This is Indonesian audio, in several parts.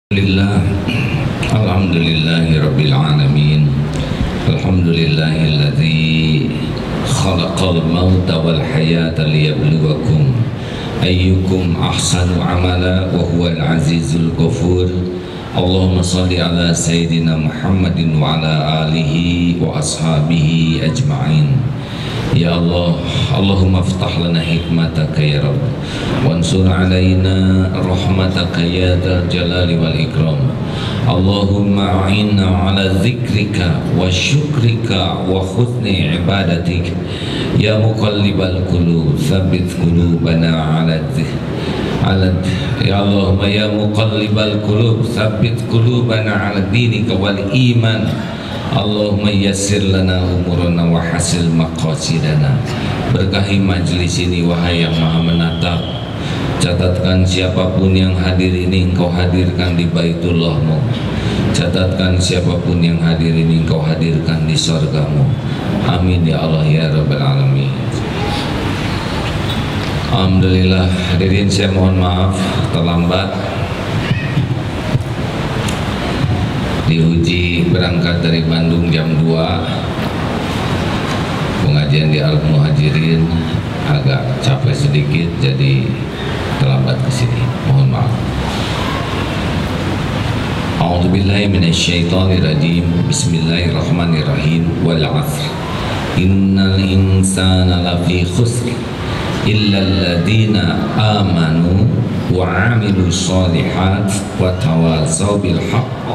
Alhamdulillah, alhamdulillahi rabbil alamin. Alhamdulillahilladzi khalaqal mauta wal hayata liyabluwakum ayyukum ahsanu amala wa huwal azizul ghafur. Allahumma salli ala sayyidina Muhammadin wa ala alihi wa ashabihi ajma'in. Ya Allah, Allahumma aftah lana hikmataka ya Rabb, wansur alaina rahmataka ya dzal jalali wal ikram. Allahumma a'inna ala zikrika wa syukrika wa husni ibadatik. Ya muqallibal qulub, tsabbit qulubana ala ya Allahumma ya muqallibal qulub, tsabbit qulubana ala dinika wal iman. Allahumma yassir lana umurana wa hasil maqasidana. Berkahi majlis ini wahai yang maha menatap. Catatkan siapapun yang hadir ini engkau hadirkan di Baitullahmu. Catatkan siapapun yang hadir ini engkau hadirkan di surgamu. Amin ya Allah ya Rabbal Alamin. Alhamdulillah, hadirin saya mohon maaf terlambat. Diuji berangkat dari Bandung jam 2, pengajian di Al-Muhajirin agak capek sedikit jadi terlambat ke sini, mohon maaf. A'udzubillahi minasyaitonirrajim. Bismillahirrahmanirrahim. Wal 'asr. Innal insana lafi khusr illa alladziina amanu wa 'amilus shalihat wa tawasaw bil haqq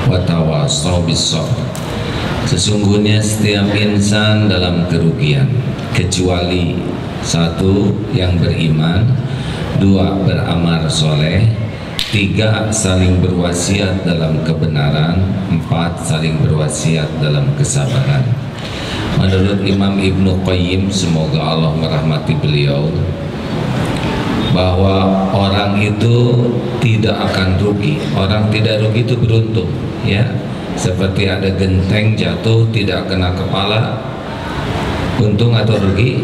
wa tawasaw bis sabr. Sesungguhnya setiap insan dalam kerugian kecuali satu, yang beriman, dua, beramal soleh, tiga, saling berwasiat dalam kebenaran, empat, saling berwasiat dalam kesabaran. Menurut Imam Ibnu Qayyim, semoga Allah merahmati beliau, bahwa orang itu tidak akan rugi. Orang tidak rugi itu beruntung, ya. Seperti ada genteng jatuh tidak kena kepala, untung atau rugi?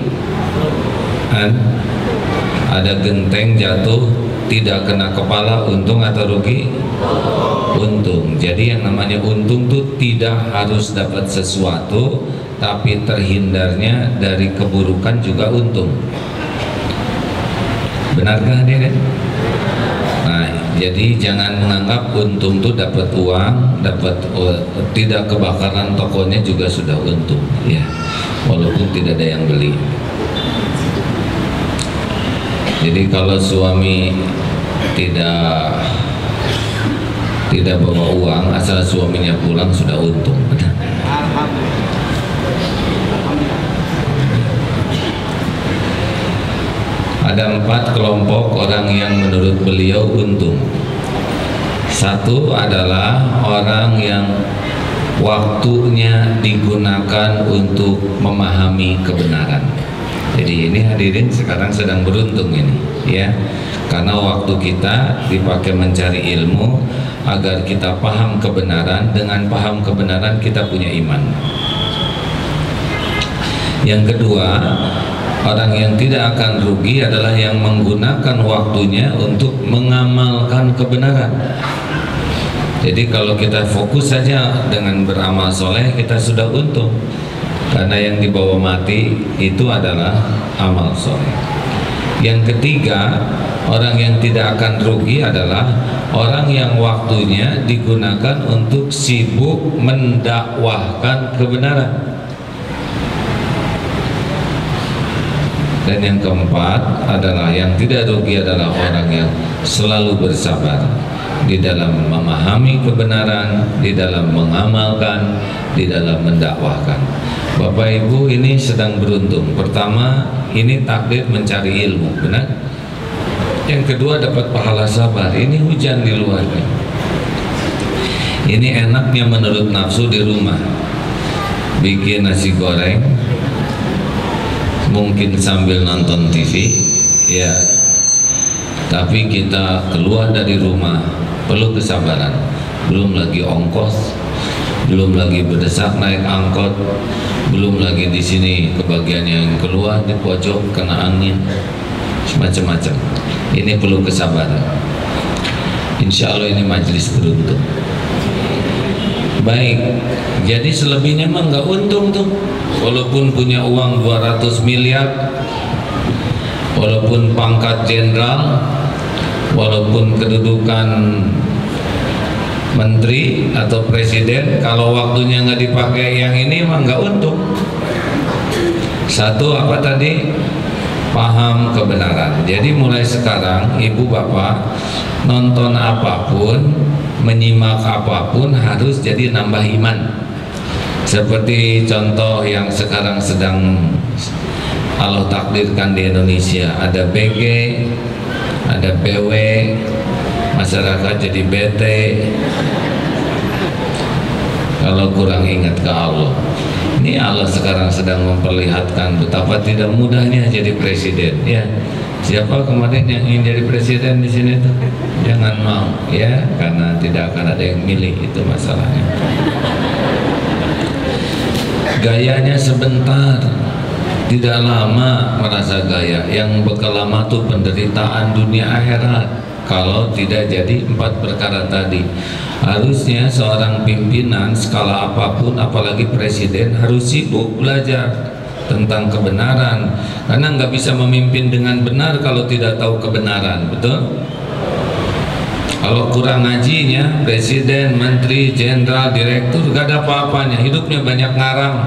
Ada genteng jatuh tidak kena kepala, untung atau rugi? Untung. Jadi yang namanya untung tuh tidak harus dapat sesuatu, tapi terhindarnya dari keburukan juga untung. Benarkah hadirin? Nah, jadi jangan menganggap untung itu dapat uang, tidak kebakaran tokonya juga sudah untung, ya. Walaupun tidak ada yang beli. Jadi kalau suami tidak bawa uang, asal suaminya pulang sudah untung. Ada 4 kelompok orang yang menurut beliau untung. Satu adalah orang yang waktunya digunakan untuk memahami kebenaran. Jadi ini hadirin sekarang sedang beruntung ini, ya. Karena waktu kita dipakai mencari ilmu agar kita paham kebenaran. Dengan paham kebenaran kita punya iman. Yang kedua, orang yang tidak akan rugi adalah yang menggunakan waktunya untuk mengamalkan kebenaran. Jadi kalau kita fokus saja dengan beramal soleh, kita sudah untung. Karena yang dibawa mati itu adalah amal soleh. Yang ketiga, orang yang tidak akan rugi adalah orang yang waktunya digunakan untuk sibuk mendakwahkan kebenaran. Dan yang keempat adalah yang tidak rugi adalah orang yang selalu bersabar di dalam memahami kebenaran, di dalam mengamalkan, di dalam mendakwahkan. Bapak Ibu ini sedang beruntung. Pertama, ini takdir mencari ilmu, benar? Yang kedua, dapat pahala sabar. Ini hujan di luar. Ini enaknya menurut nafsu di rumah. Bikin nasi goreng, mungkin sambil nonton TV, ya. Tapi kita keluar dari rumah perlu kesabaran. Belum lagi ongkos, belum lagi berdesak naik angkot, belum lagi di sini kebagian yang keluar di pojok kena angin, macam-macam. Ini perlu kesabaran. Insya Allah ini majelis beruntung. Baik, jadi selebihnya mah nggak untung tuh. Walaupun punya uang 200 miliar, walaupun pangkat jenderal, walaupun kedudukan menteri atau presiden, kalau waktunya nggak dipakai yang ini mah nggak untung. Satu apa tadi? Paham kebenaran. Jadi mulai sekarang ibu bapak nonton apapun, menyimak apapun harus jadi nambah iman. Seperti contoh yang sekarang sedang Allah takdirkan di Indonesia, ada BG, ada BW, masyarakat jadi bete kalau kurang ingat ke Allah. Ini Allah sekarang sedang memperlihatkan betapa tidak mudahnya jadi presiden. Ya, siapa kemarin yang ingin jadi presiden di sini tuh? Jangan mau, ya, karena tidak akan ada yang milih, itu masalahnya. Gayanya sebentar, tidak lama merasa gaya. Yang bakal lama tuh penderitaan dunia akhirat kalau tidak jadi 4 perkara tadi. Harusnya seorang pimpinan skala apapun, apalagi presiden, harus sibuk belajar tentang kebenaran, karena nggak bisa memimpin dengan benar kalau tidak tahu kebenaran. Betul? Kalau kurang ngajinya, presiden, menteri, jenderal, direktur gak ada apa-apanya, hidupnya banyak ngarang.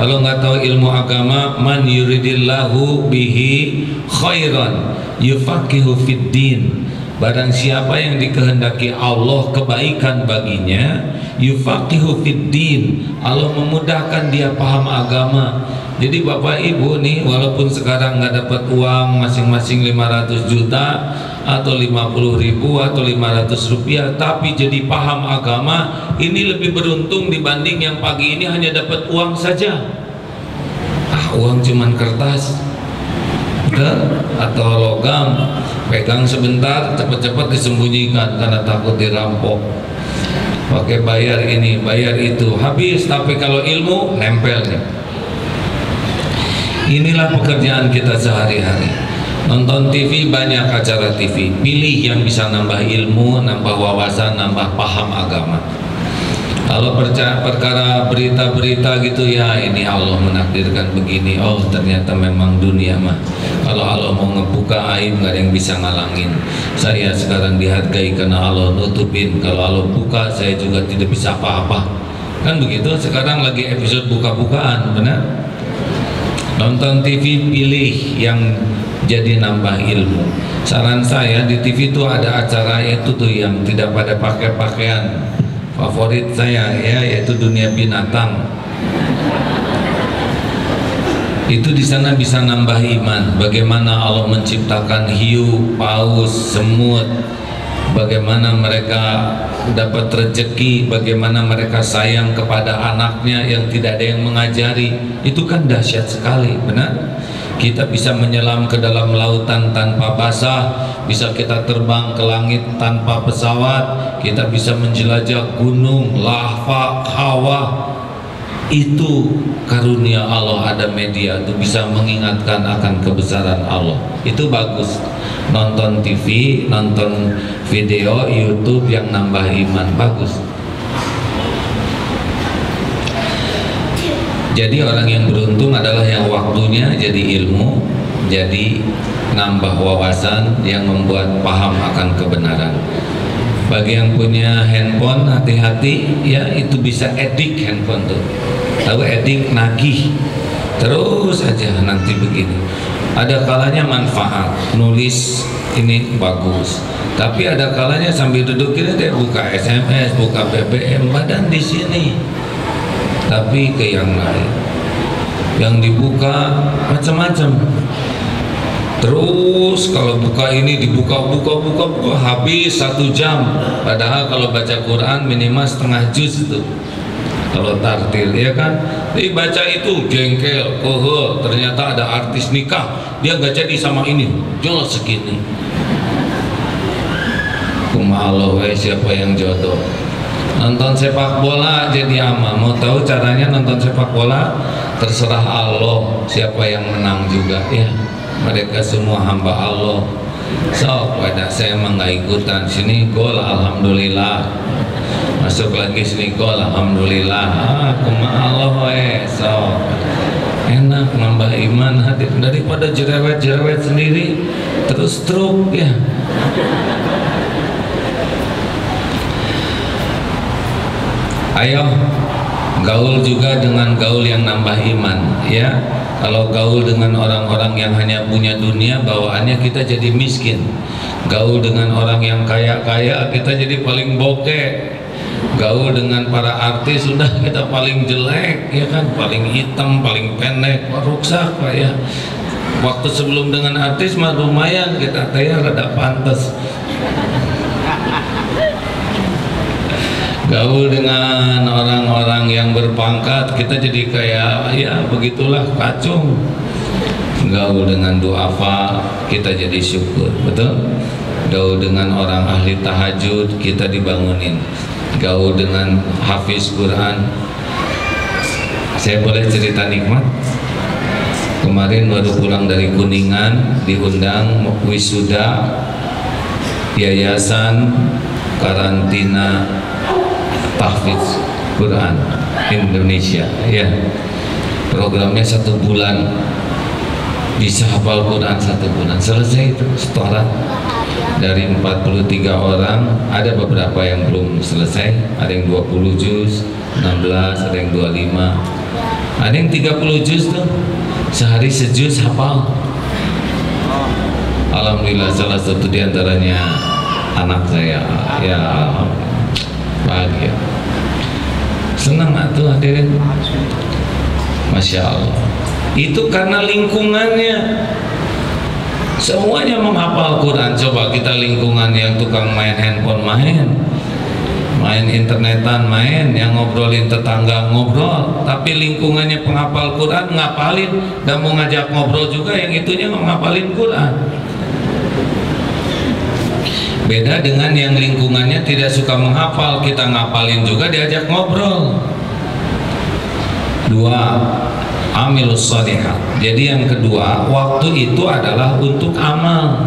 Kalau nggak tahu ilmu agama, man yuridillahu bihi khairan yufaqihu fid din. Barang siapa yang dikehendaki Allah kebaikan baginya, yufaqihu fid din, Allah memudahkan dia paham agama. Jadi bapak ibu nih, walaupun sekarang nggak dapat uang masing-masing 500 juta atau 50.000 atau 500 rupiah, tapi jadi paham agama, ini lebih beruntung dibanding yang pagi ini hanya dapat uang saja. Uang cuman kertas atau logam, pegang sebentar, cepat-cepat disembunyikan karena takut dirampok. Pakai bayar ini, bayar itu, habis. Tapi kalau ilmu nempel nih. Inilah pekerjaan kita sehari-hari. Nonton TV, banyak acara TV, pilih yang bisa nambah ilmu, nambah wawasan, nambah paham agama. Kalau perkara berita-berita gitu, ya ini Allah menakdirkan begini, oh ternyata memang dunia mah, kalau Allah mau ngebuka aib gak ada yang bisa ngalangin. Saya sekarang dihargai karena Allah nutupin, kalau Allah buka saya juga tidak bisa apa-apa. Kan begitu, sekarang lagi episode buka-bukaan, benar? Nonton TV, pilih yang jadi nambah ilmu. Saran saya, di TV itu ada acara itu tuh yang tidak pada pakai pakaian. Favorit saya ya, yaitu dunia binatang. Itu di sana bisa nambah iman. Bagaimana Allah menciptakan hiu, paus, semut, bagaimana mereka dapat rezeki, bagaimana mereka sayang kepada anaknya yang tidak ada yang mengajari. Itu kan dahsyat sekali, benar? Kita bisa menyelam ke dalam lautan tanpa basah, bisa kita terbang ke langit tanpa pesawat, kita bisa menjelajah gunung, lava, kawah. Itu karunia Allah, ada media itu bisa mengingatkan akan kebesaran Allah. Itu bagus. Nonton TV, nonton video YouTube yang nambah iman, bagus. Jadi orang yang beruntung adalah yang waktunya jadi ilmu, jadi nambah wawasan yang membuat paham akan kebenaran. Bagi yang punya handphone, hati-hati ya, itu bisa edik handphone tuh. Tahu edik, nagih terus aja nanti begini. Ada kalanya manfaat, nulis ini bagus, tapi ada kalanya sambil duduk ini dia buka SMS, buka BBM, badan di sini. Tapi ke yang lain, yang dibuka macam-macam. Terus kalau buka ini dibuka habis 1 jam. Padahal kalau baca Quran minimal setengah juz itu. Kalau tartil ya kan, tapi baca itu jengkel, ternyata ada artis nikah, dia nggak jadi sama ini, jelas segini. Kumaha siapa yang jodoh. Nonton sepak bola jadi ama, mau tahu caranya nonton sepak bola? Terserah Allah siapa yang menang juga ya. Mereka semua hamba Allah. Sok, pada saya emang nggak ikutan. Sini gol, alhamdulillah. Masuk lagi sini gol, alhamdulillah. Kumaha sok. Enak nambah iman hati daripada jerewet sendiri terus stroke ya. Ayo gaul juga dengan gaul yang nambah iman ya. Kalau gaul dengan orang-orang yang hanya punya dunia, bawaannya kita jadi miskin. Gaul dengan orang yang kaya-kaya, kita jadi paling bokeh. Gaul dengan para artis sudah kita paling jelek ya kan, paling hitam, paling pendek, rusak Pak ya. Waktu sebelum dengan artis mah lumayan kita tanya rada pantas. Gaul dengan orang-orang yang berpangkat, kita jadi kayak ya begitulah, kacung. Gaul dengan duafa, kita jadi syukur, betul. Gaul dengan orang ahli tahajud, kita dibangunin. Gaul dengan hafiz Quran. Saya boleh cerita nikmat? Kemarin baru pulang dari Kuningan, diundang wisuda Yayasan Karantina Tahfiz Quran Indonesia ya. Programnya 1 bulan, bisa hafal Quran 1 bulan, selesai itu setoran. Dari 43 orang ada beberapa yang belum selesai, ada yang 20 juz, 16, ada yang 25, ada yang 30 juz tuh sehari sejuz hafal. Alhamdulillah salah satu diantaranya anak saya ya, bahagia, senang tuh hadirin. Masya Allah, itu karena lingkungannya semuanya menghafal Quran. Coba kita lingkungan yang tukang main handphone, main internetan, yang ngobrolin tetangga ngobrol, tapi lingkungannya penghafal Quran, ngapalin dan mau ngajak ngobrol juga yang itunya menghafalin Quran. Beda dengan yang lingkungannya tidak suka menghafal, kita ngapalin juga diajak ngobrol. 2. Amilus shalihat. Jadi yang kedua, waktu itu adalah untuk amal.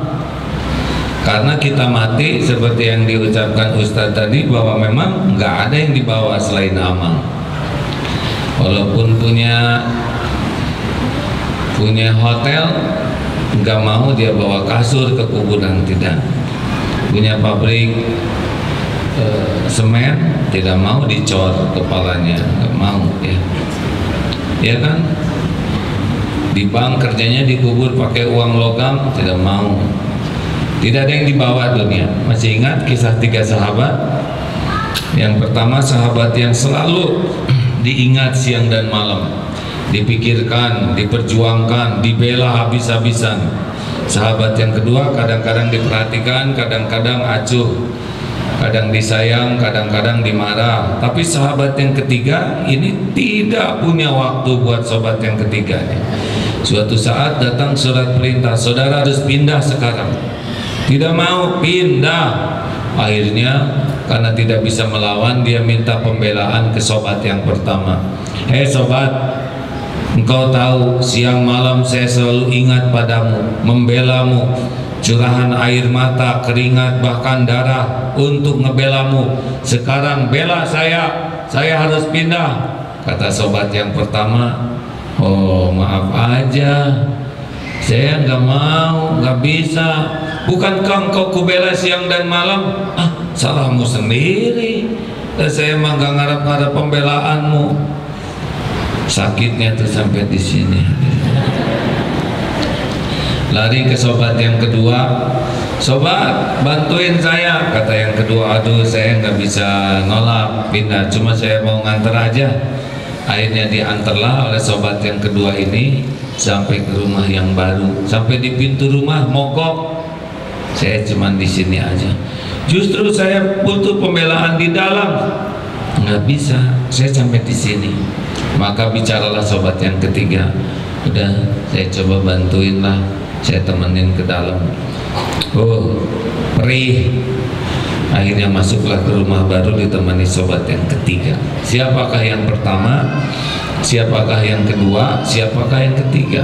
Karena kita mati seperti yang diucapkan Ustadz tadi, bahwa memang nggak ada yang dibawa selain amal. Walaupun punya hotel, nggak mau dia bawa kasur ke kuburan, tidak. Punya pabrik semen, tidak mau dicor kepalanya, nggak mau ya. Ya kan, di bank kerjanya dikubur pakai uang logam, tidak mau. Tidak ada yang dibawa dunia. Masih ingat kisah 3 sahabat? Yang pertama, sahabat yang selalu diingat siang dan malam, dipikirkan, diperjuangkan, dibela habis-habisan. Sahabat yang kedua kadang-kadang diperhatikan, kadang-kadang acuh, kadang disayang, kadang-kadang dimarah. Tapi sahabat yang ketiga ini tidak punya waktu buat sobat yang ketiga nih. Suatu saat datang surat perintah, saudara harus pindah sekarang. Tidak mau pindah. Akhirnya karena tidak bisa melawan, dia minta pembelaan ke sobat yang pertama. Hei sobat, engkau tahu siang malam saya selalu ingat padamu, membelamu, curahan air mata, keringat, bahkan darah untuk ngebelamu. Sekarang bela saya harus pindah. Kata sobat yang pertama, oh maaf aja, saya nggak mau, nggak bisa. Bukankah engkau kubela siang dan malam? Salahmu sendiri. Saya emang nggak ngarep-ngarep pembelaanmu. Sakitnya tuh sampai di sini. Lari ke sobat yang kedua, sobat bantuin saya. Kata yang kedua, aduh saya nggak bisa nolak pindah, cuma saya mau nganter aja. Akhirnya diantarlah oleh sobat yang kedua ini sampai ke rumah yang baru. Sampai di pintu rumah mogok, saya cuma di sini aja. Justru saya butuh pembelaan di dalam. Nggak bisa, saya sampai di sini. Maka bicaralah sobat yang ketiga, udah saya coba bantuin lah, saya temenin ke dalam. Oh perih. Akhirnya masuklah ke rumah baru ditemani sobat yang ketiga. Siapakah yang pertama? Siapakah yang kedua? Siapakah yang ketiga?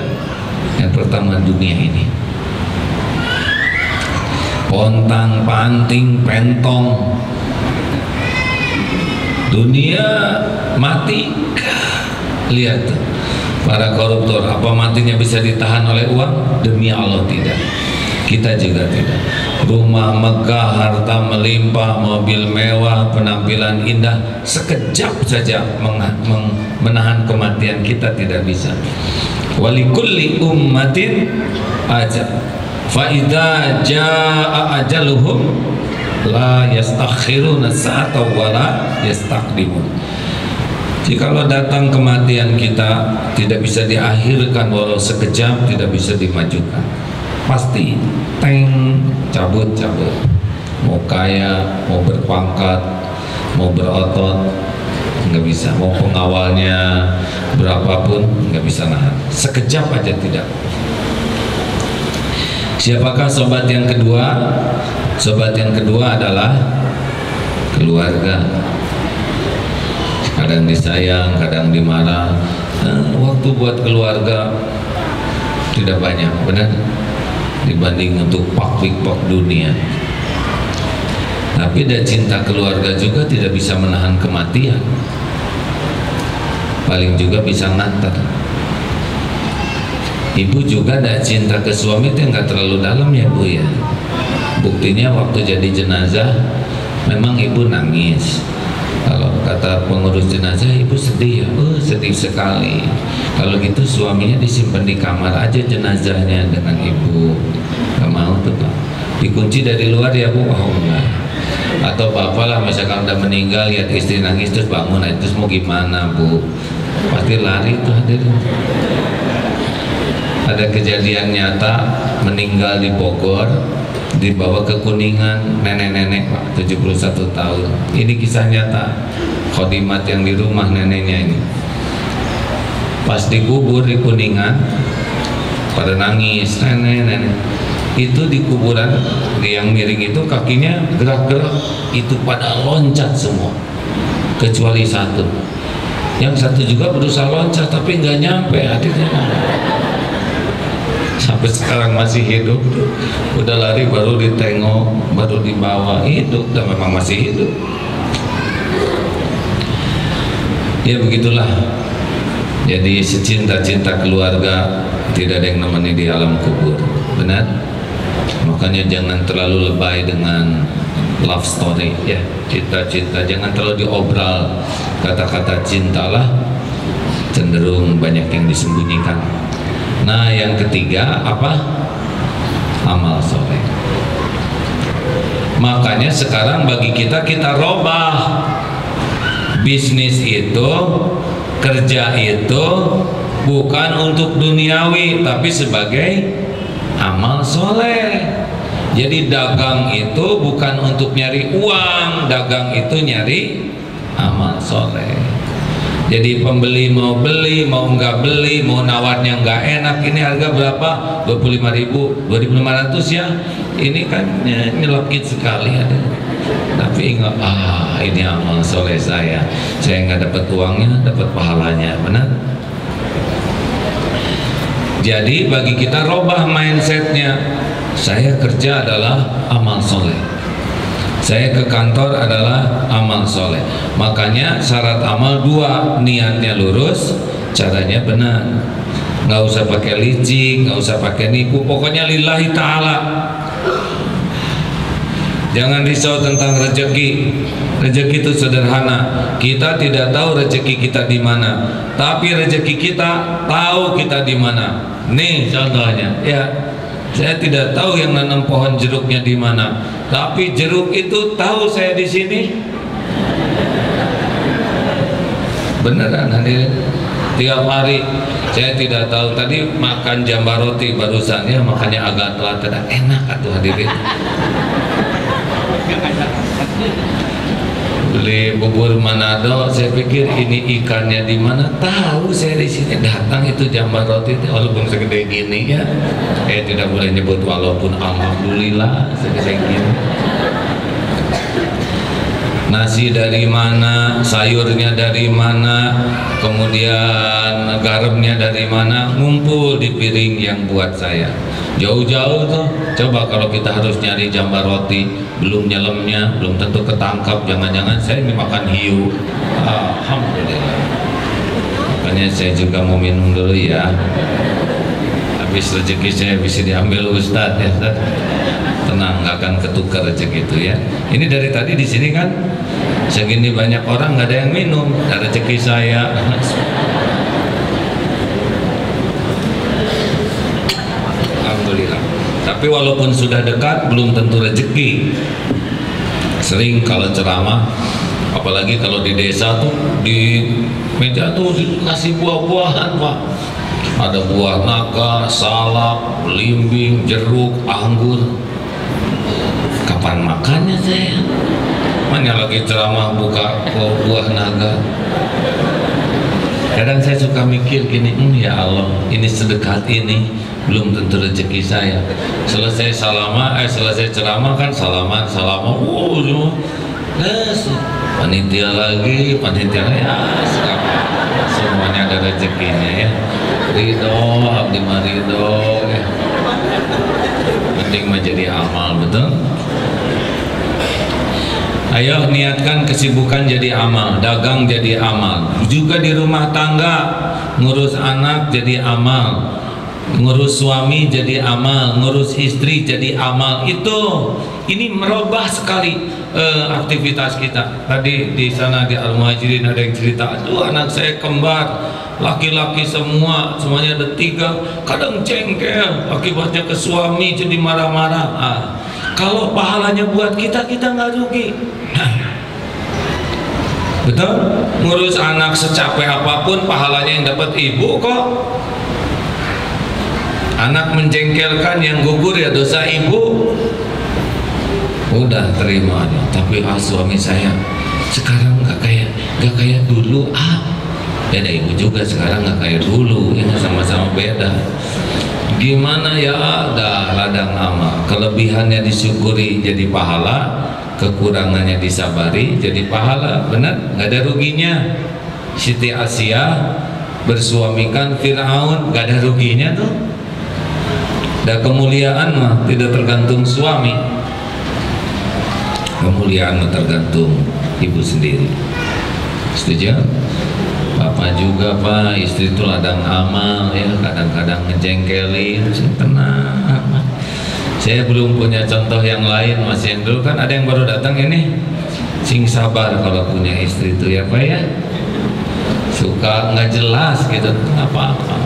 Yang pertama dunia ini. pontang panting pentong, dunia mati. Lihat tuh, para koruptor, apa matinya bisa ditahan oleh uang? Demi Allah tidak. Kita juga tidak. Rumah megah, harta melimpah, mobil mewah, penampilan indah, sekejap saja menahan kematian kita tidak bisa. Walikulli ummatin ajal, fa idza jaa ajaluhum la yastakhiruna sa'atan wa la yastaqdimun. Jikalau datang kematian kita, tidak bisa diakhirkan walau sekejap, tidak bisa dimajukan. Pasti teng, cabut. Mau kaya, mau berpangkat, mau berotot, nggak bisa. Mau pengawalnya berapapun, nggak bisa nahan. Sekejap aja tidak. Siapakah sobat yang kedua? Sobat yang kedua adalah keluarga. Kadang disayang, kadang dimarah. Waktu buat keluarga tidak banyak, benar? Dibanding untuk pak-pak dunia. Tapi ada cinta keluarga juga tidak bisa menahan kematian. Paling juga bisa ngantar. Ibu juga ada cinta ke suami itu nggak terlalu dalam ya Bu ya. Buktinya waktu jadi jenazah memang ibu nangis. Kalau kata pengurus jenazah, ibu sedih ya, sedih sekali. Kalau gitu suaminya disimpan di kamar aja jenazahnya dengan ibu. Gak mau tuh Pak, dikunci dari luar ya Bu. Oh enggak. Atau bapak lah misalkan udah meninggal, lihat istri nangis terus bangun, terus mau gimana Bu? Pasti lari tuh hadirin. Ada kejadian nyata, meninggal di Bogor, dibawa ke Kuningan, nenek-nenek Pak, 71 tahun. Ini kisah nyata, khodimat yang di rumah neneknya ini. Pas dikubur di Kuningan, pada nangis, nenek. Itu di kuburan yang miring itu kakinya gerak-gerak, itu pada loncat semua, kecuali satu. Yang satu juga berusaha loncat tapi nggak nyampe hatinya. Sampai sekarang masih hidup. Udah lari baru ditengok, baru dibawa, hidup dan memang masih hidup. Ya begitulah. Jadi secinta-cinta keluarga tidak ada yang nemani di alam kubur. Benar? Makanya jangan terlalu lebay dengan love story ya, cinta-cinta. Jangan terlalu diobral kata-kata cintalah, cenderung banyak yang disembunyikan. Nah yang ketiga apa? Amal soleh. Makanya sekarang bagi kita robah. Bisnis itu, kerja itu bukan untuk duniawi, tapi sebagai amal soleh. Jadi dagang itu bukan untuk nyari uang, dagang itu nyari amal soleh. Jadi pembeli mau beli, mau nggak beli, mau nawarnya nggak enak. Ini harga berapa? 25.000, 2.500 ya. Ini kan nyelekit sekali ada. Tapi ingat, ini amal soleh saya nggak dapat uangnya, dapat pahalanya, benar? Jadi bagi kita robah mindsetnya. Saya kerja adalah amal soleh, saya ke kantor adalah amal soleh. Makanya syarat amal dua, niatnya lurus, caranya benar. Nggak usah pakai licik, nggak usah pakai nipu, pokoknya lillahi ta'ala. Jangan risau tentang rezeki. Rezeki itu sederhana. Kita tidak tahu rezeki kita di mana, tapi rezeki kita tahu kita di mana. Nih contohnya, ya. Saya tidak tahu yang nanam pohon jeruknya di mana, tapi jeruk itu tahu saya di sini. Beneran hadirin. Tiap hari saya tidak tahu, tadi makan jambar roti barusan ya, makanya agak telat. Enak atuh hadirin. Beli bubur Manado, saya pikir ini ikannya di mana, tahu saya di sini. Datang itu jambar roti, walaupun segede gini ya, tidak boleh nyebut walaupun, alhamdulillah segede gini. nasi dari mana, sayurnya dari mana, kemudian garamnya dari mana, ngumpul di piring yang buat saya. Jauh-jauh tuh. Coba kalau kita harus nyari jambar roti, belum nyelemnya, belum tentu ketangkap. Jangan-jangan saya ini makan hiu. Alhamdulillah. Makanya saya juga mau minum dulu ya. Habis rezeki saya bisa diambil Ustadz ya Ustadz. Tenang, nggak akan ketukar rezeki itu ya. Ini dari tadi di sini kan segini banyak orang nggak ada yang minum, dari rezeki saya. Alhamdulillah. Tapi walaupun sudah dekat belum tentu rezeki. Sering kalau ceramah, apalagi kalau di desa tuh di meja tuh dikasih buah-buahan Pak. Ada buah naga, salak, belimbing, jeruk, anggur. Kapan makannya saya? Mana lagi ceramah buka buah naga. Kadang saya suka mikir gini, ya Allah, ini sedekat ini belum tentu rezeki saya. Selesai selesai ceramah kan salaman, panitia lagi ya, semuanya ada rezekinya ya. Ridho, abdi marido ya. Penting menjadi amal, betul? Ayo niatkan kesibukan jadi amal, dagang jadi amal, juga di rumah tangga ngurus anak jadi amal, ngurus suami jadi amal, ngurus istri jadi amal. Ini merubah sekali aktivitas kita. Tadi di sana di Al-Muhajirin ada yang cerita, aduh anak saya kembar, laki-laki semuanya ada 3, kadang jengkel akibatnya ke suami jadi marah-marah. Kalau pahalanya buat kita nggak rugi. Betul? Ngurus anak secapek apapun pahalanya yang dapat ibu kok. Anak menjengkelkan yang gugur ya dosa ibu. Udah terima aja. Tapi suami saya sekarang nggak kayak dulu. Beda ibu juga sekarang nggak kayak dulu. Ini sama-sama beda. Gimana ya, ada ladang amal. Kelebihannya disyukuri jadi pahala, kekurangannya disabari jadi pahala. Benar, nggak ada ruginya. Siti Asia bersuamikan Fir'aun, nggak ada ruginya tuh. Dan kemuliaan mah tidak tergantung suami, kemuliaan mah tergantung ibu sendiri. Setuju? Bapak juga Pak, istri itu ladang amal ya, kadang-kadang ngejengkelin. Tenang, saya belum punya contoh yang lain. Masih yang dulu kan ada yang baru datang ini, sing sabar kalau punya istri itu ya Pak ya. Suka nggak jelas gitu, apa-apa.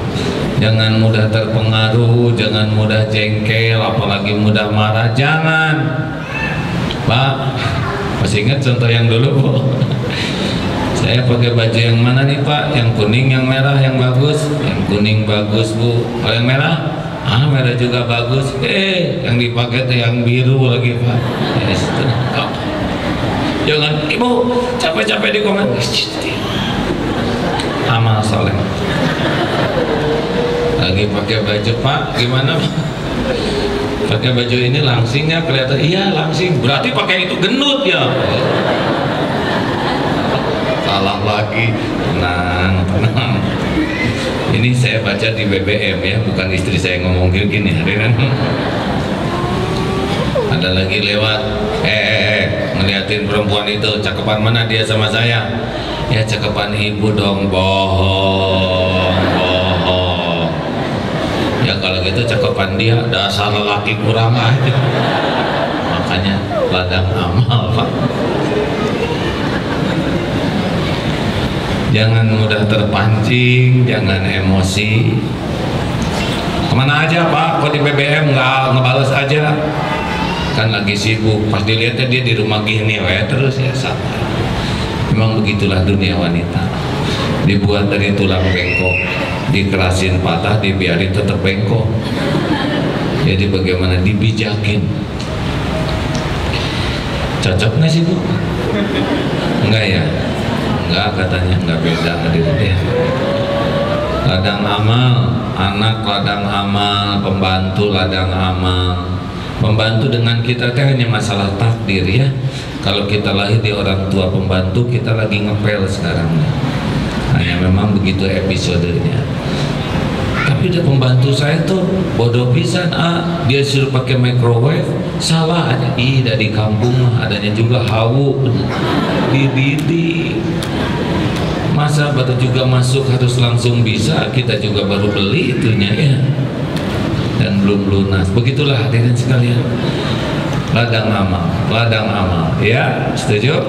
Jangan mudah terpengaruh, jangan mudah jengkel, apalagi mudah marah, jangan Pak. Masih ingat contoh yang dulu Bu? Saya pakai baju yang mana nih Pak? Yang kuning, yang merah, yang bagus? Yang kuning bagus Bu. Kalau yang merah? Merah juga bagus. Yang dipakai tuh yang biru lagi Pak. Yes, jangan Ibu capek-capek di komen. Amal soleh. Lagi pakai baju Pak, gimana Pak? Pakai baju ini langsingnya kelihatan. Iya langsing. Berarti pakai itu gendut ya. Salah lagi. Tenang. Ini saya baca di BBM ya, bukan istri saya ngomong gini hari ini. Ada lagi lewat, ngeliatin perempuan itu, cakepan mana dia sama saya? Ya cakepan ibu dong. Bohong. Ya kalau gitu cakepan dia, dasar lelaki kurang aja. Makanya ladang amal Pak. Jangan mudah terpancing, jangan emosi. Kemana aja Pak? Kok di BBM nggak ngebales aja? Kan lagi sibuk. Pas dilihatnya dia di rumah gini, terus ya sama. Memang begitulah dunia wanita. Dibuat dari tulang bengkok, dikerasin patah, dibiarin tetap bengkok. Jadi bagaimana dibijakin? Cocok nggak sih Bu? Enggak ya? Enggak, katanya enggak beda hadirnya. Ladang amal, anak ladang amal, pembantu ladang amal. Pembantu dengan kita teh hanya masalah takdir ya. Kalau kita lahir di orang tua pembantu, kita lagi ngepel sekarang. Hanya memang begitu episodenya. Tapi dia pembantu saya tuh bodoh pisan, dia suruh pakai microwave, salah aja. Dari kampung mah adanya juga hawu dididik. Masa baru juga masuk harus langsung bisa, kita juga baru beli itunya ya, dan belum lunas. Begitulah hadirin sekalian, ladang amal ya, setuju?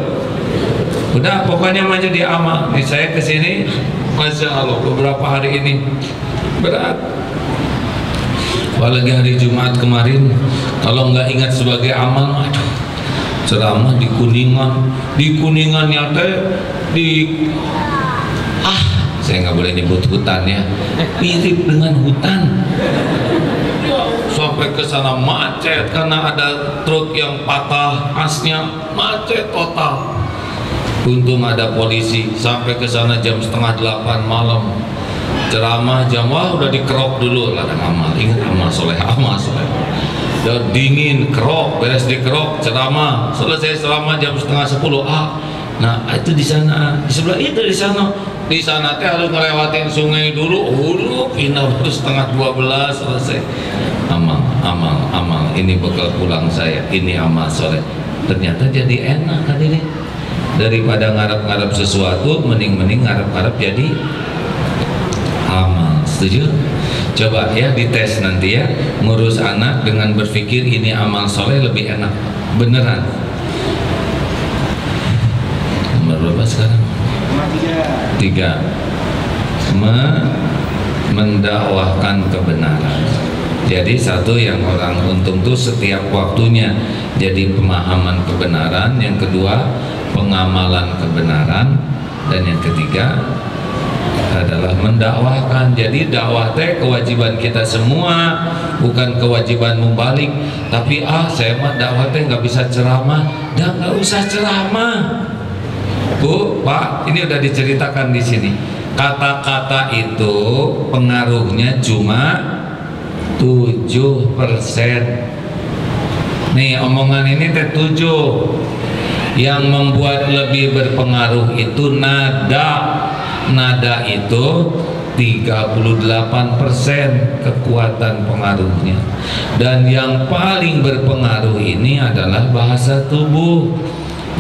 Udah pokoknya mah jadi amal. Nih saya kesini, Masya Allah beberapa hari ini berat, apalagi hari Jumat kemarin. Kalau nggak ingat sebagai amal, aduh, ceramah di Kuningan nyata saya nggak boleh nyebut hutan ya, mirip dengan hutan. Sampai ke sana macet karena ada truk yang patah asnya, macet total. Untung ada polisi. Sampai ke sana jam 7:30 malam. Ceramah jam udah dikerok dulu lah, amal. Ingat amal soleh. Udah dingin, kerok, beres dikerok, ceramah. Selesai ceramah jam 9:30. Nah itu di sana, di sebelah itu di sana. Di sana teh harus ngelewatin sungai dulu, pindah baru 11:30 selesai. Amal. Ini bekal pulang saya. Ini amal soleh. Ternyata jadi enak kan ini. Daripada ngarep-ngarep sesuatu, mending ngarep-ngarep jadi amal. Setuju? Coba ya dites nanti ya, ngurus anak dengan berpikir ini amal soleh lebih enak. Beneran. Nomor berapa sekarang? 3. Mendakwahkan kebenaran. Jadi satu yang orang untung tuh setiap waktunya jadi pemahaman kebenaran, yang kedua pengamalan kebenaran, dan yang ketiga adalah mendakwahkan. Jadi dakwah teh kewajiban kita semua, bukan kewajiban membalik. Tapi saya mah dakwah teh nggak bisa ceramah, dan nggak usah ceramah. Bu, Pak, ini udah diceritakan di sini. Kata-kata itu pengaruhnya cuma 7%. Nih omongan ini teh 7. Yang membuat lebih berpengaruh itu nada. Nada itu 38% kekuatan pengaruhnya. Dan yang paling berpengaruh ini adalah bahasa tubuh,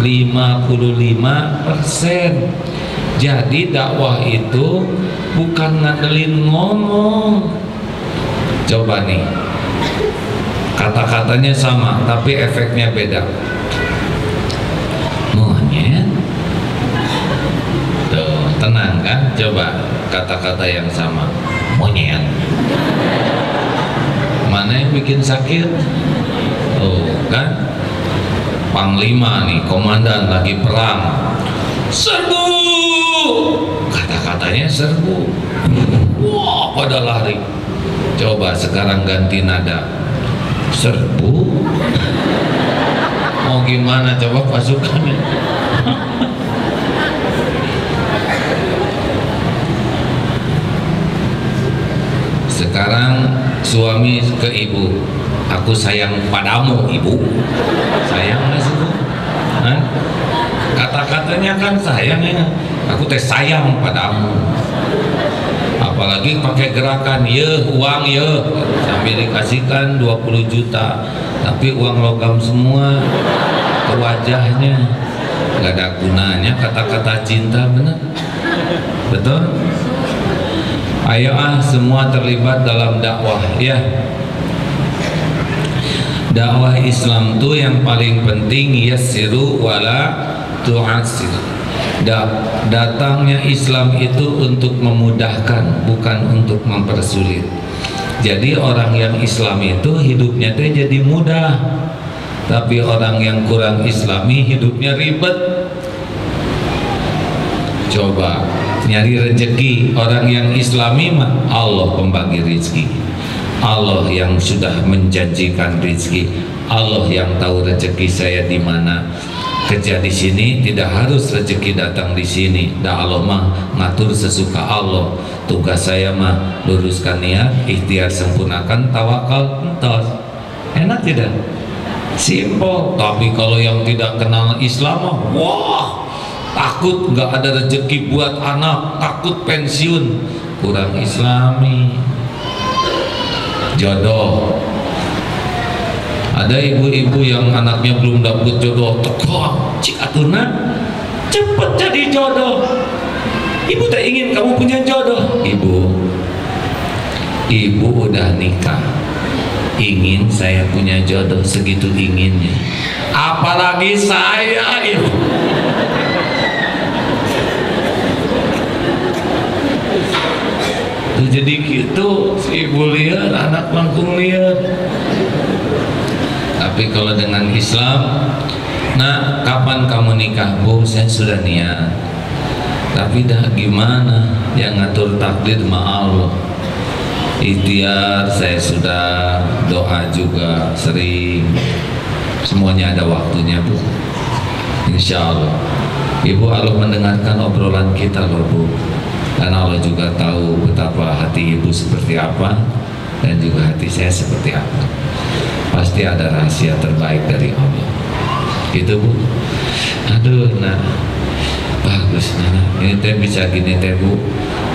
55%. Jadi dakwah itu bukan ngandelin ngomong. Coba nih, kata-katanya sama tapi efeknya beda. Monyet, tuh tenang kan? Coba kata-kata yang sama, monyet. Mana yang bikin sakit? Oh kan? Panglima nih, komandan lagi perang, serbu, kata-katanya serbu, wah pada lari. Coba sekarang ganti nada, serbu, mau gimana coba pasukannya? Sekarang suami ke ibu, aku sayang padamu ibu. Sayang nggak sih bu? Kata-katanya kan sayang ya. Aku teh sayang padamu. Apalagi pakai gerakan ye uang ye, sambil dikasihkan 20 juta, tapi uang logam semua ke wajahnya. Gak ada gunanya kata-kata cinta, benar? Betul? Ayo semua terlibat dalam dakwah ya. Dakwah Islam tuh yang paling penting yassiru wala tu'assir. Datangnya Islam itu untuk memudahkan, bukan untuk mempersulit. Jadi orang yang Islam itu hidupnya tuh jadi mudah, tapi orang yang kurang Islami hidupnya ribet. Coba nyari rezeki, orang yang Islami mah Allah pembagi rezeki, Allah yang sudah menjanjikan rezeki, Allah yang tahu rezeki saya di mana. Kerja di sini tidak harus rezeki datang di sini. Dah Allah mah ngatur sesuka Allah. Tugas saya mah luruskan niat, ikhtiar sempurnakan, tawakal entos. Enak tidak? Simple. Tapi kalau yang tidak kenal Islam, wah, takut nggak ada rezeki buat anak, takut pensiun, kurang Islami. Jodoh, ada ibu-ibu yang anaknya belum dapat jodoh, tekor cik atuna cepet jadi jodoh. Ibu tak ingin kamu punya jodoh. Ibu udah nikah, ingin saya punya jodoh, segitu inginnya, apalagi saya, ibu. Jadi gitu, si ibu lihat, anak langkung lihat. Tapi kalau dengan Islam, nah kapan kamu nikah? Bu, saya sudah niat. Tapi dah gimana? Yang ngatur takdir mah Allah. Ikhtiar saya sudah, doa juga sering. Semuanya ada waktunya, Bu. Insya Allah. Ibu Allah mendengarkan obrolan kita loh, Bu. Karena Allah juga tahu betapa hati ibu seperti apa dan juga hati saya seperti apa. Pasti ada rahasia terbaik dari Allah. Gitu, Bu. Aduh, nah bagus, nah ini teh bisa gini teh, Bu,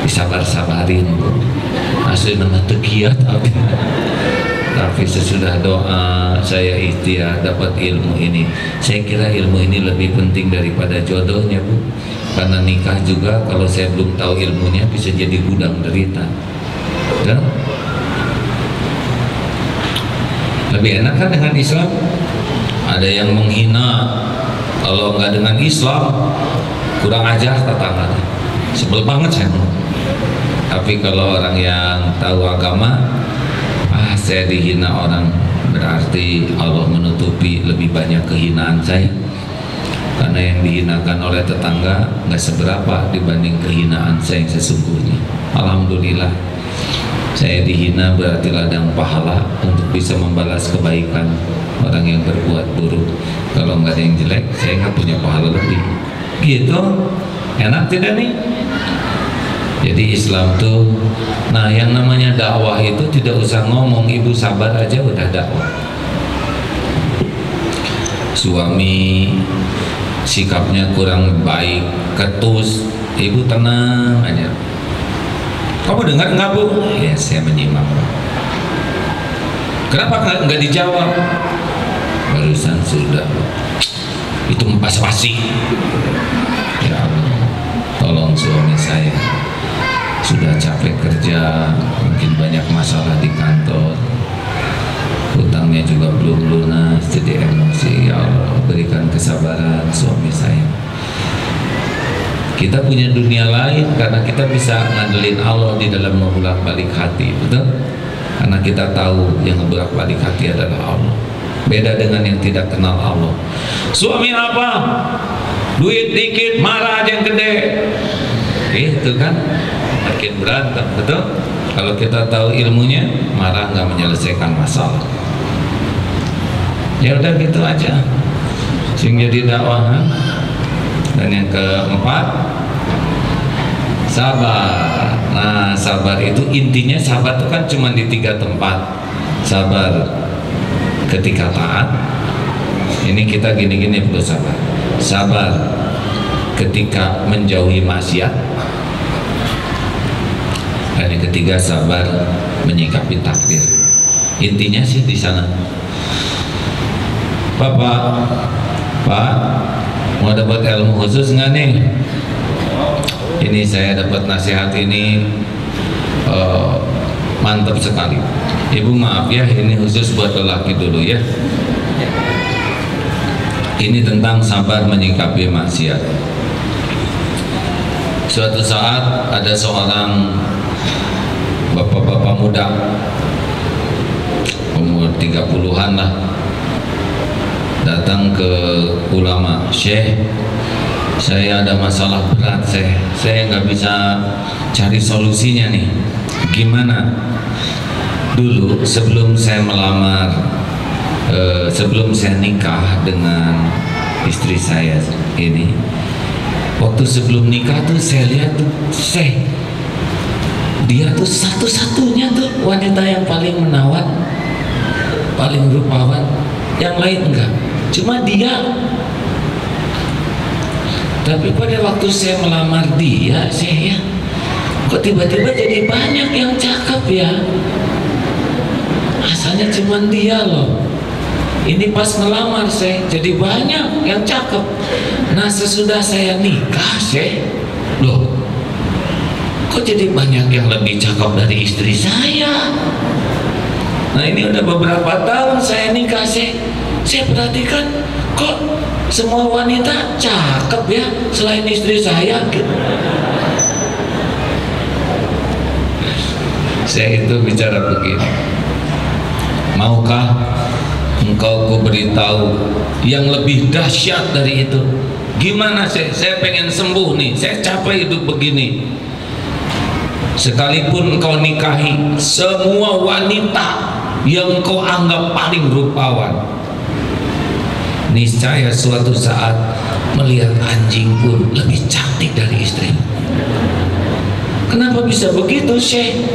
disabar-sabarin, Bu. Asli nama tekiat tapi sesudah doa saya ikhtiar dapat ilmu ini. Saya kira ilmu ini lebih penting daripada jodohnya, Bu. Karena nikah juga kalau saya belum tahu ilmunya bisa jadi gudang derita. Dan lebih enak kan dengan Islam. Ada yang menghina kalau nggak dengan Islam, kurang ajar tetangga. Sebel banget saya. Tapi kalau orang yang tahu agama, saya dihina orang, berarti Allah menutupi lebih banyak kehinaan saya. Karena yang dihinakan oleh tetangga nggak seberapa dibanding kehinaan saya yang sesungguhnya. Alhamdulillah, saya dihina berarti ladang pahala untuk bisa membalas kebaikan orang yang berbuat buruk. Kalau nggak ada yang jelek, saya nggak punya pahala lebih. Gitu, enak tidak nih? Jadi Islam tuh, nah yang namanya dakwah itu tidak usah ngomong, ibu sabar aja udah dakwah. Suami sikapnya kurang baik, ketus, ibu tenang aja. Kamu dengar nggak, Bu? Ya, saya menyimak. Kenapa nggak dijawab? Barusan sudah, itu basa-basi. Ya Allah, tolong suami saya sudah capek kerja, mungkin banyak masalah di kantor, hutangnya juga belum lunas, jadi emosi. Ya Allah, berikan kesabaran suami saya. Kita punya dunia lain karena kita bisa ngandelin Allah di dalam membolak-balik hati, betul? Karena kita tahu yang membolak-balik hati adalah Allah. Beda dengan yang tidak kenal Allah. Suami apa? Duit dikit marah aja yang gede. Itu kan makin berantem, betul? Kalau kita tahu ilmunya, marah nggak menyelesaikan masalah. Ya udah gitu aja, sing jadi dakwah. Dan yang keempat, sabar. Nah, sabar itu intinya, sabar itu kan cuma di 3 tempat. Sabar ketika taat, ini kita gini-gini perlu sabar. Sabar ketika menjauhi maksiat. Dan yang ketiga, sabar menyikapi takdir. Intinya sih di sana. Bapak, Pak, mau dapat ilmu khusus nggak nih? Ini saya dapat nasihat ini mantap sekali. Ibu maaf ya, ini khusus buat lelaki dulu ya. Ini tentang sabar menyikapi maksiat. Suatu saat ada seorang bapak-bapak muda, umur 30-an lah, datang ke ulama. Syekh, saya ada masalah berat, saya nggak bisa cari solusinya nih, gimana? Dulu sebelum saya melamar, sebelum saya nikah dengan istri saya ini, waktu sebelum nikah tuh saya lihat tuh, dia tuh satu-satunya tuh wanita yang paling menawan, paling rupawan. yang lain enggak, cuma dia. Tapi pada waktu saya melamar dia, saya kok tiba-tiba jadi banyak yang cakep ya. Asalnya cuma dia loh. Ini pas ngelamar saya jadi banyak yang cakep. Nah sesudah saya nikah saya, loh kok jadi banyak yang lebih cakep dari istri saya. Nah ini udah beberapa tahun saya nikah, saya perhatikan kok semua wanita cakep ya selain istri saya gitu. Saya itu bicara begini, maukah engkau kuberitahu yang lebih dahsyat dari itu? Gimana saya pengen sembuh nih, saya capek hidup begini. Sekalipun engkau nikahi semua wanita yang engkau anggap paling rupawan, niscaya suatu saat melihat anjing pun lebih cantik dari istri. Kenapa bisa begitu, Syekh?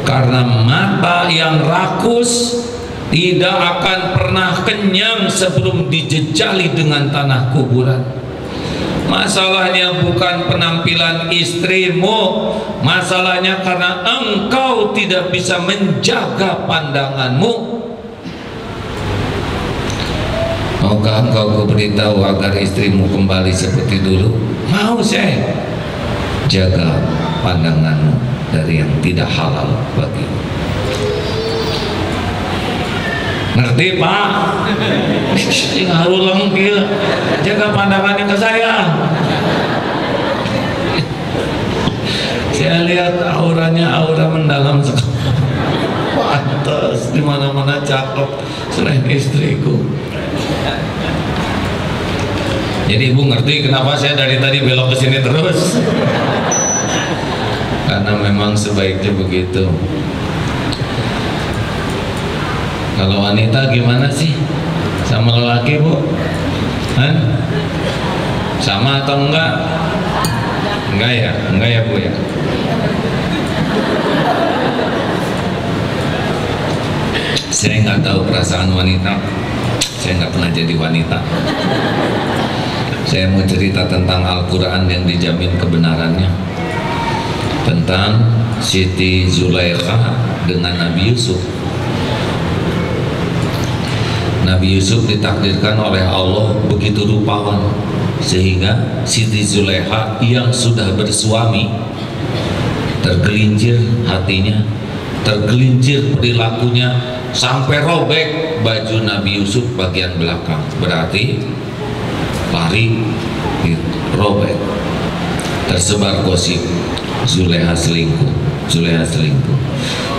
Karena mata yang rakus tidak akan pernah kenyang sebelum dijejali dengan tanah kuburan. Masalahnya bukan penampilan istrimu, masalahnya karena engkau tidak bisa menjaga pandanganmu. Maukah engkau kuberitahu agar istrimu kembali seperti dulu? Mau, saya. Jaga pandanganmu dari yang tidak halal bagimu. Ngerti Pak? Ngarulang dia, jaga pandangannya ke saya. Saya lihat auranya aura mendalam sekali. Pantas di mana-mana cakep selain istriku. Jadi ibu ngerti kenapa saya dari tadi belok ke sini terus? Karena memang sebaiknya begitu. Kalau wanita gimana sih sama lelaki, Bu? Hah? Sama atau enggak? Enggak ya? Enggak ya, Bu ya? Saya nggak tahu perasaan wanita. Saya nggak pernah jadi wanita. Saya mau cerita tentang Al-Quran yang dijamin kebenarannya, tentang Siti Zulaikha dengan Nabi Yusuf. Nabi Yusuf ditakdirkan oleh Allah begitu rupawan sehingga Siti Zulaikha yang sudah bersuami tergelincir hatinya, tergelincir perilakunya, sampai robek baju Nabi Yusuf bagian belakang. Berarti lari, robek, tersebar gosip Zulaikha selingkuh. Zulaikha selingkuh.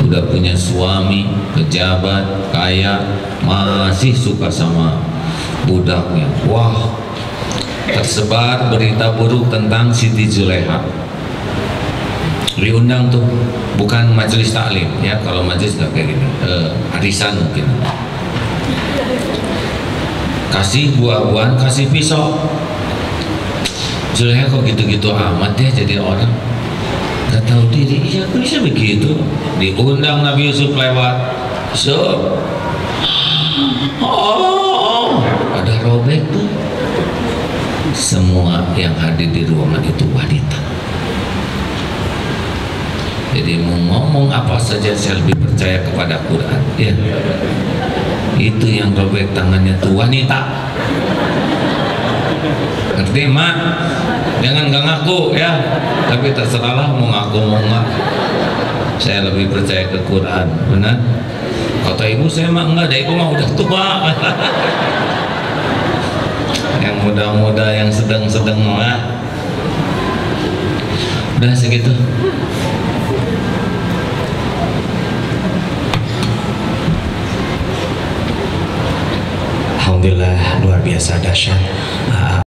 Udah punya suami pejabat kaya, masih suka sama budaknya. Wah, tersebar berita buruk tentang Siti Zulaikha. Diundang tuh, bukan majelis taklim ya, kalau majelis nggak kayak gini, arisan mungkin. Kasih buah-buahan, kasih pisau. Zulaikha kok gitu-gitu amat ya jadi orang, nggak tahu diri. Iya, kok bisa begitu? Diundang Nabi Yusuf lewat, ada robek tuh. Semua yang hadir di ruangan itu wanita. Jadi mau ngomong apa saja saya lebih percaya kepada Quran ya. Itu yang robek tangannya tuh wanita. Ngerti mak? Jangan gak ngaku ya. Tapi terserahlah mau ngaku mau nggak. Saya lebih percaya ke Quran, benar? Kata ibu saya mah enggak, ibu mah udah tua. Yang muda-muda, yang sedang-sedang mah udah segitu. Alhamdulillah, luar biasa dahsyat